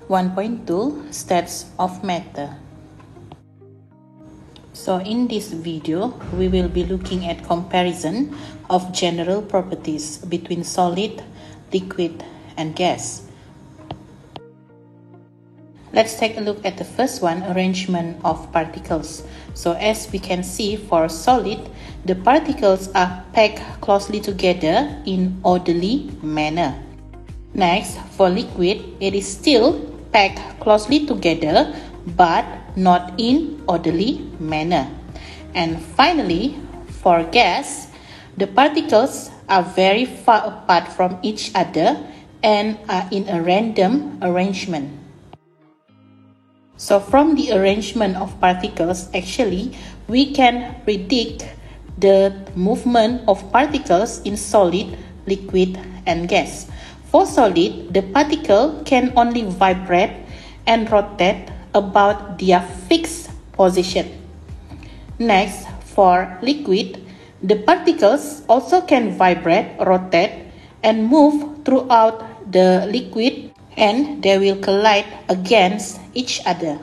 1.2 States of Matter. So in this video, we will be looking at comparison of general properties between solid, liquid, and gas. Let's take a look at the first one, arrangement of particles. So as we can see, for solid, the particles are packed closely together in orderly manner. Next, for liquid, it is still packed closely together but not in orderly manner. And finally, for gas, the particles are very far apart from each other and are in a random arrangement. So from the arrangement of particles, actually, we can predict the movement of particles in solid, liquid, and gas. For solid, the particle can only vibrate and rotate about their fixed position. Next, for liquid, the particles also can vibrate, rotate, and move throughout the liquid, and they will collide against each other.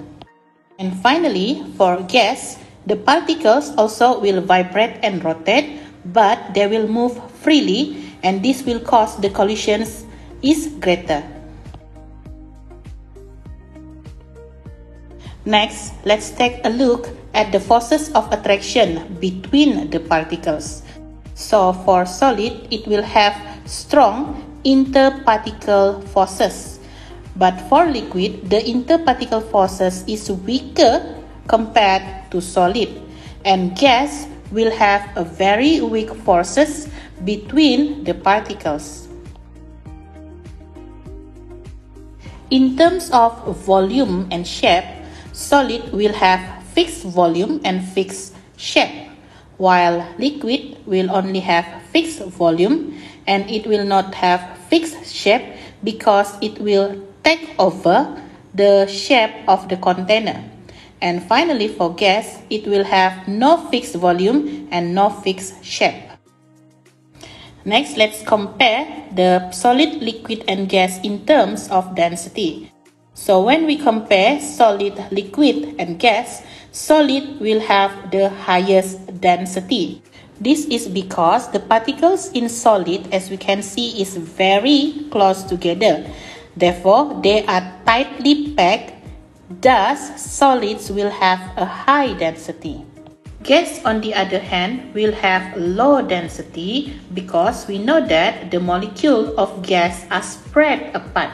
And finally, for gas, the particles also will vibrate and rotate, but they will move freely, and this will cause the collisions is greater. Next, let's take a look at the forces of attraction between the particles. So for solid, it will have strong interparticle forces. But for liquid, the interparticle forces is weaker compared to solid. And gas will have a very weak forces between the particles. In terms of volume and shape, solid will have fixed volume and fixed shape, while liquid will only have fixed volume and it will not have fixed shape because it will take over the shape of the container. And finally, for gas, it will have no fixed volume and no fixed shape. Next, let's compare the solid, liquid, and gas in terms of density. So when we compare solid, liquid, and gas, solid will have the highest density. This is because the particles in solid, as we can see, is very close together. Therefore, they are tightly packed. Thus, solids will have a high density. Gas, on the other hand, will have low density because we know that the molecule of gas are spread apart.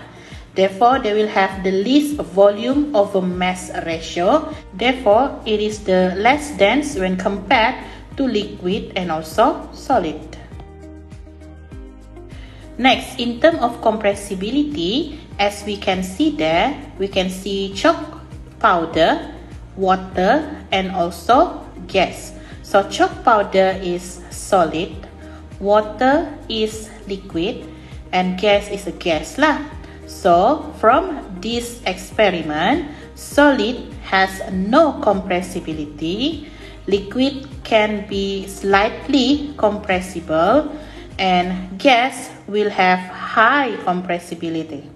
Therefore, they will have the least volume over mass ratio. Therefore, it is the less dense when compared to liquid and also solid. Next, in terms of compressibility, as we can see there, we can see chalk powder, water, and also gas. So chalk powder is solid, water is liquid, and gas is a gas lah. So from this experiment, solid has no compressibility, liquid can be slightly compressible, and gas will have high compressibility.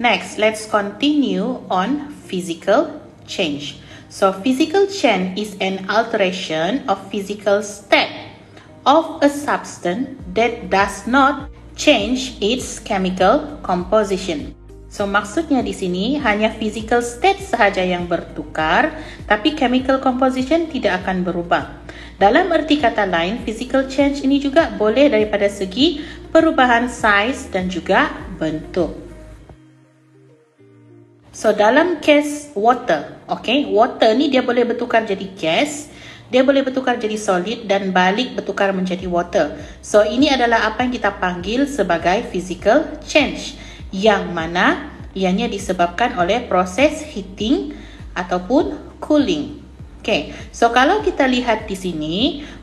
Next, let's continue on physical change. So physical change is an alteration of physical state of a substance that does not change its chemical composition. So maksudnya di sini hanya physical state sahaja yang bertukar, tapi chemical composition tidak akan berubah. Dalam erti kata lain, physical change ini juga boleh daripada segi perubahan size dan juga bentuk. So dalam case water, okay, water ni dia boleh bertukar jadi gas, dia boleh bertukar jadi solid dan balik bertukar menjadi water. So ini adalah apa yang kita panggil sebagai physical change, yang mana ianya disebabkan oleh proses heating ataupun cooling. Okay, so kalau kita lihat di sini,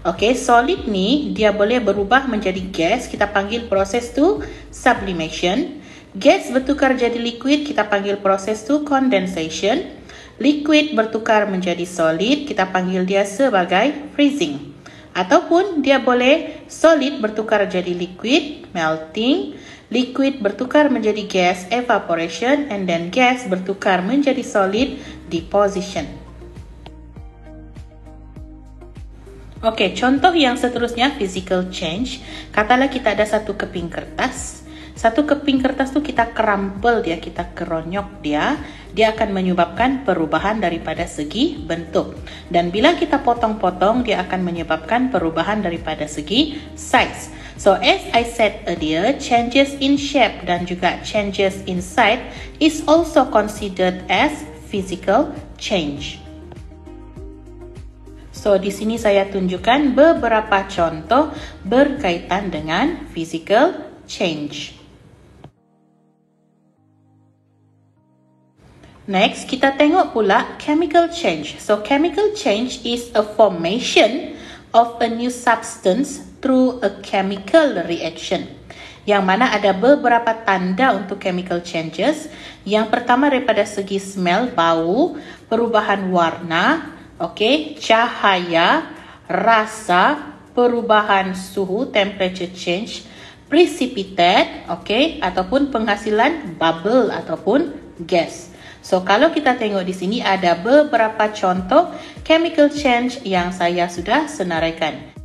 okay, solid ni dia boleh berubah menjadi gas, kita panggil proses tu sublimation. Gas bertukar jadi liquid, kita panggil proses tu condensation. Liquid bertukar menjadi solid, kita panggil dia sebagai freezing. Ataupun dia boleh solid bertukar jadi liquid, melting, liquid bertukar menjadi gas, evaporation, and then gas bertukar menjadi solid, deposition. Okey, contoh yang seterusnya, physical change. Katalah kita ada satu keping kertas. Satu keping kertas tu kita crumple dia, kita keronyok dia. Dia akan menyebabkan perubahan daripada segi bentuk. Dan bila kita potong-potong, dia akan menyebabkan perubahan daripada segi size. So, as I said earlier, changes in shape dan juga changes in size is also considered as physical change. So, di sini saya tunjukkan beberapa contoh berkaitan dengan physical change. Next, kita tengok pula chemical change. So, chemical change is a formation of a new substance through a chemical reaction. Yang mana ada beberapa tanda untuk chemical changes. Yang pertama daripada segi smell, bau, perubahan warna, cahaya, rasa, perubahan suhu, temperature change, precipitate, ataupun penghasilan bubble ataupun gas. So, kalau kita tengok di sini ada beberapa contoh chemical change yang saya sudah senaraikan.